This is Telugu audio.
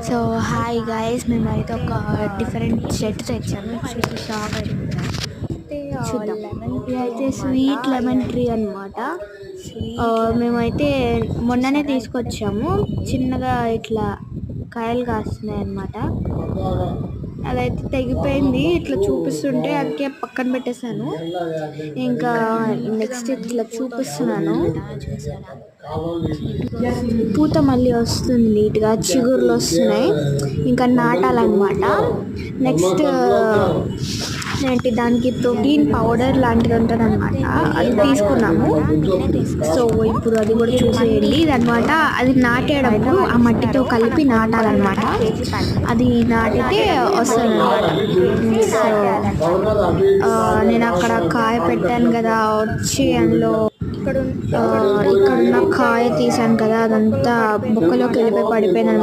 సో హాయ్ గైస్, మేమైతే ఒక డిఫరెంట్ చెట్టు తెచ్చాము. చూసి షాక్ అయిపోయింది. చూద్దాం. ఇదైతే స్వీట్ లెమన్ ట్రీ అనమాట. మేమైతే మొన్ననే తీసుకొచ్చాము. చిన్నగా ఇట్లా కాయలు కాస్తున్నాయి అన్నమాట. అదైతే తెగిపోయింది. ఇట్లా చూపిస్తుంటే అందుకే పక్కన పెట్టేశాను. ఇంకా నెక్స్ట్ ఇట్లా చూపిస్తున్నాను. పూత మళ్ళీ వస్తుంది, నీట్గా చిగుర్లు వస్తున్నాయి. ఇంకా నాటాలన్నమాట. నెక్స్ట్ ఏంటి, దానికి ప్రోటీన్ పౌడర్ లాంటిది ఉంటుంది అనమాట. అది తీసుకున్నాము. సో ఇప్పుడు అది కూడా చూసేయండి. ఇదనమాట, అది నాటేటప్పుడు ఆ మట్టితో కలిపి నాటాలన్నమాట. అది నాటితే వస్తుంది అనమాట. నేను అక్కడ కాయ పెట్టాను కదా, వచ్చి అందులో ఇక్కడున్న కాయ తీసాను కదా, అదంతా బొక్కలోకి వెళ్ళిపోయి పడిపోయింది అనమాట.